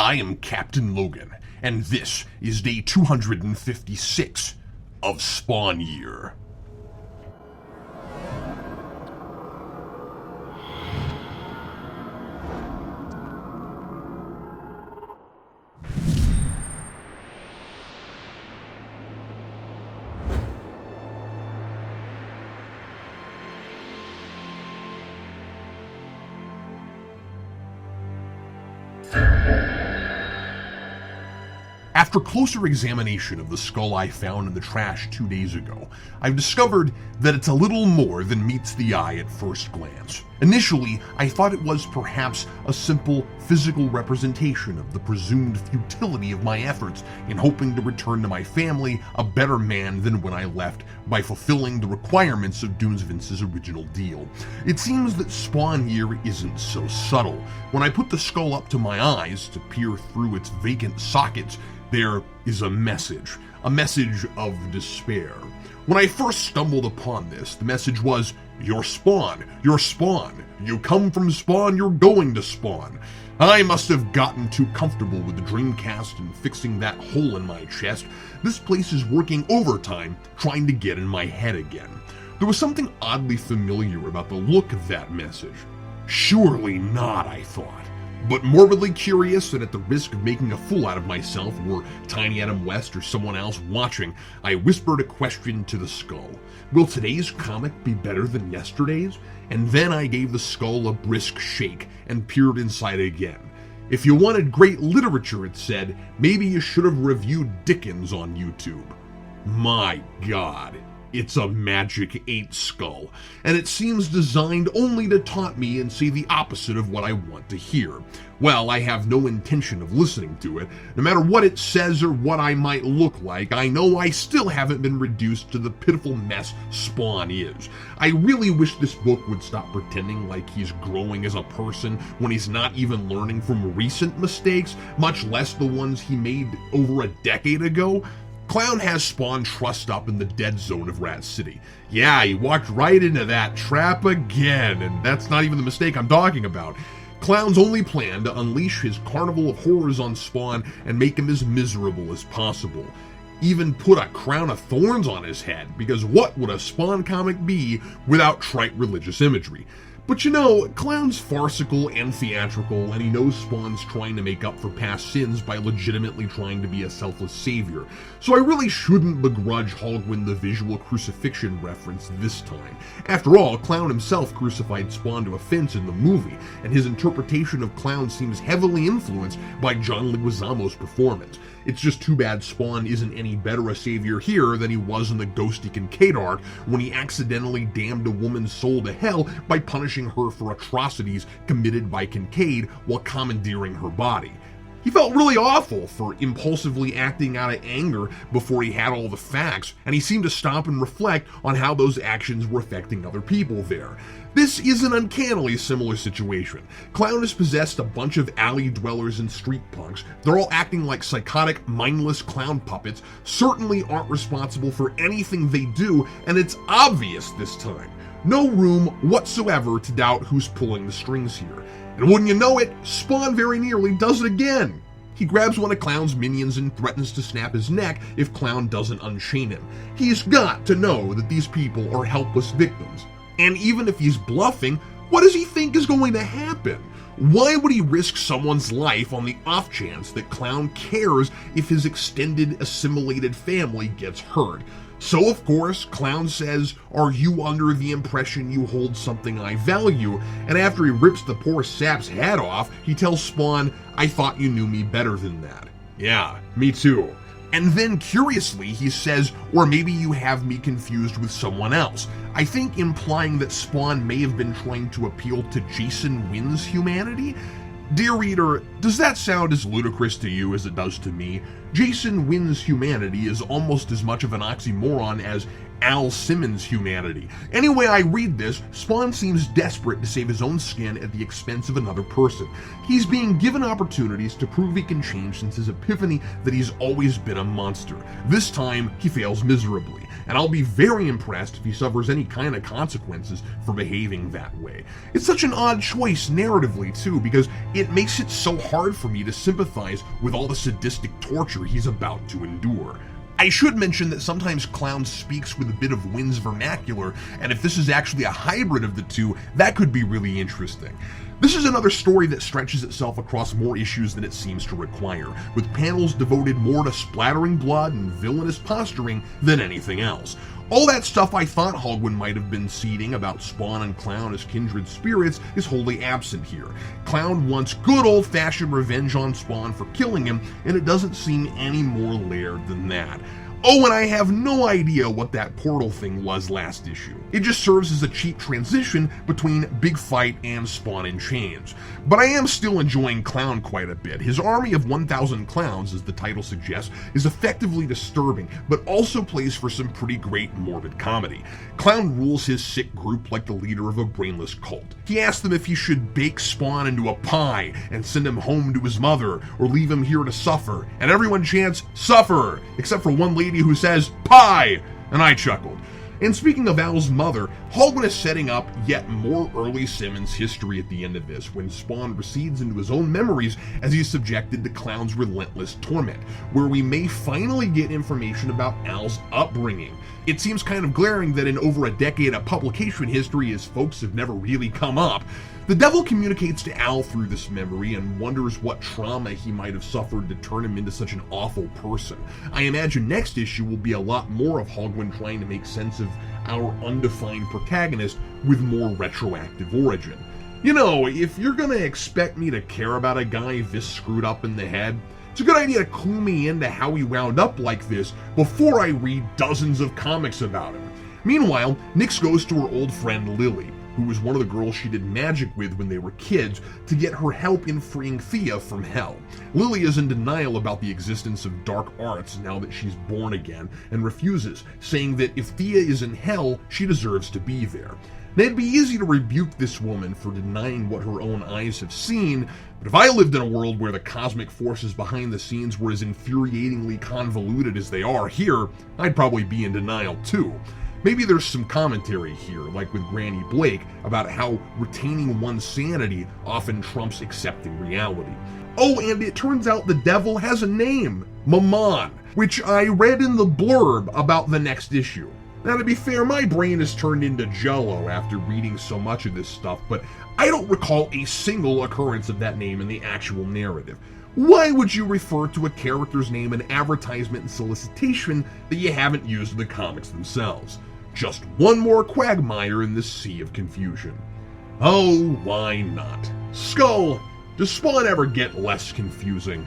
I am Captain Logan, and this is day 256 of Spawn Year. After closer examination of the skull I found in the trash 2 days ago, I've discovered that it's a little more than meets the eye at first glance. Initially, I thought it was perhaps a simple physical representation of the presumed futility of my efforts in hoping to return to my family a better man than when I left by fulfilling the requirements of Doomsvince's original deal. It seems that Spawn Year isn't so subtle. When I put the skull up to my eyes to peer through its vacant sockets, there is a message of despair. When I first stumbled upon this, the message was, "You're Spawn, you come from Spawn, you're going to Spawn." I must have gotten too comfortable with the Dreamcast and fixing that hole in my chest. This place is working overtime, trying to get in my head again. There was something oddly familiar about the look of that message. Surely not, I thought. But morbidly curious and at the risk of making a fool out of myself were Tiny Adam West or someone else watching, I whispered a question to the skull. Will today's comic be better than yesterday's? And then I gave the skull a brisk shake and peered inside again. If you wanted great literature, it said, maybe you should have reviewed Dickens on YouTube. My God. It's a Magic 8 skull, and it seems designed only to taunt me and say the opposite of what I want to hear. Well, I have no intention of listening to it. No matter what it says or what I might look like, I know I still haven't been reduced to the pitiful mess Spawn is. I really wish this book would stop pretending like he's growing as a person when he's not even learning from recent mistakes, much less the ones he made over a decade ago. Clown has Spawn trussed up in the dead zone of Rat City. Yeah, he walked right into that trap again, and that's not even the mistake I'm talking about. Clown's only plan to unleash his carnival of horrors on Spawn and make him as miserable as possible. Even put a crown of thorns on his head, because what would a Spawn comic be without trite religious imagery? But you know, Clown's farcical and theatrical, and he knows Spawn's trying to make up for past sins by legitimately trying to be a selfless savior. So I really shouldn't begrudge Hogwin the visual crucifixion reference this time. After all, Clown himself crucified Spawn to a fence in the movie, and his interpretation of Clown seems heavily influenced by John Leguizamo's performance. It's just too bad Spawn isn't any better a savior here than he was in the Ghosty Kincaid arc when he accidentally damned a woman's soul to hell by punishing her for atrocities committed by Kincaid while commandeering her body. He felt really awful for impulsively acting out of anger before he had all the facts, and he seemed to stop and reflect on how those actions were affecting other people there. This is an uncannily similar situation. Clown has possessed a bunch of alley dwellers and street punks. They're all acting like psychotic, mindless clown puppets, certainly aren't responsible for anything they do, and it's obvious this time. No room whatsoever to doubt who's pulling the strings here. And wouldn't you know it, Spawn very nearly does it again. He grabs one of Clown's minions and threatens to snap his neck if Clown doesn't unchain him. He's got to know that these people are helpless victims. And even if he's bluffing, what does he think is going to happen? Why would he risk someone's life on the off chance that Clown cares if his extended assimilated family gets hurt? So of course, Clown says, "Are you under the impression you hold something I value?" And after he rips the poor sap's head off, he tells Spawn, "I thought you knew me better than that." Yeah, me too. And then curiously, he says, "Or maybe you have me confused with someone else." I think implying that Spawn may have been trying to appeal to Jason Wynn's humanity. Dear reader, does that sound as ludicrous to you as it does to me? Jason Wynn's humanity is almost as much of an oxymoron as Al Simmons' humanity. Anyway, I read this, Spawn seems desperate to save his own skin at the expense of another person. He's being given opportunities to prove he can change since his epiphany that he's always been a monster. This time, he fails miserably, and I'll be very impressed if he suffers any kind of consequences for behaving that way. It's such an odd choice narratively, too, because it makes it so hard for me to sympathize with all the sadistic torture he's about to endure. I should mention that sometimes Clown speaks with a bit of Wynn's vernacular, and if this is actually a hybrid of the two, that could be really interesting. This is another story that stretches itself across more issues than it seems to require, with panels devoted more to splattering blood and villainous posturing than anything else. All that stuff I thought Hogwin might have been seeding about Spawn and Clown as kindred spirits is wholly absent here. Clown wants good old-fashioned revenge on Spawn for killing him, and it doesn't seem any more layered than that. Oh, and I have no idea what that portal thing was last issue. It just serves as a cheap transition between Big Fight and Spawn in Chains. But I am still enjoying Clown quite a bit. His army of 1,000 clowns, as the title suggests, is effectively disturbing, but also plays for some pretty great morbid comedy. Clown rules his sick group like the leader of a brainless cult. He asks them if he should bake Spawn into a pie and send him home to his mother, or leave him here to suffer, and everyone chants, "Suffer!" except for one lady who says, "Pie!" and I chuckled. And speaking of Al's mother, Hogwin is setting up yet more early Simmons history at the end of this, when Spawn recedes into his own memories as he's subjected to Clown's relentless torment, where we may finally get information about Al's upbringing. It seems kind of glaring that in over a decade of publication history his folks have never really come up. The Devil communicates to Al through this memory and wonders what trauma he might have suffered to turn him into such an awful person. I imagine next issue will be a lot more of Hogwin trying to make sense of our undefined protagonist with more retroactive origin. You know, if you're gonna expect me to care about a guy this screwed up in the head, it's a good idea to clue me into how he wound up like this before I read dozens of comics about him. Meanwhile, Nyx goes to her old friend Lily, who was one of the girls she did magic with when they were kids, to get her help in freeing Thea from hell. Lily is in denial about the existence of dark arts now that she's born again, and refuses, saying that if Thea is in hell, she deserves to be there. Now, it'd be easy to rebuke this woman for denying what her own eyes have seen, but if I lived in a world where the cosmic forces behind the scenes were as infuriatingly convoluted as they are here, I'd probably be in denial too. Maybe there's some commentary here, like with Granny Blake, about how retaining one's sanity often trumps accepting reality. Oh, and it turns out the Devil has a name, Mammon, which I read in the blurb about the next issue. Now, to be fair, my brain has turned into Jell-O after reading so much of this stuff, but I don't recall a single occurrence of that name in the actual narrative. Why would you refer to a character's name in advertisement and solicitation that you haven't used in the comics themselves? Just one more quagmire in this sea of confusion. Oh, why not? Skull, does Spawn ever get less confusing?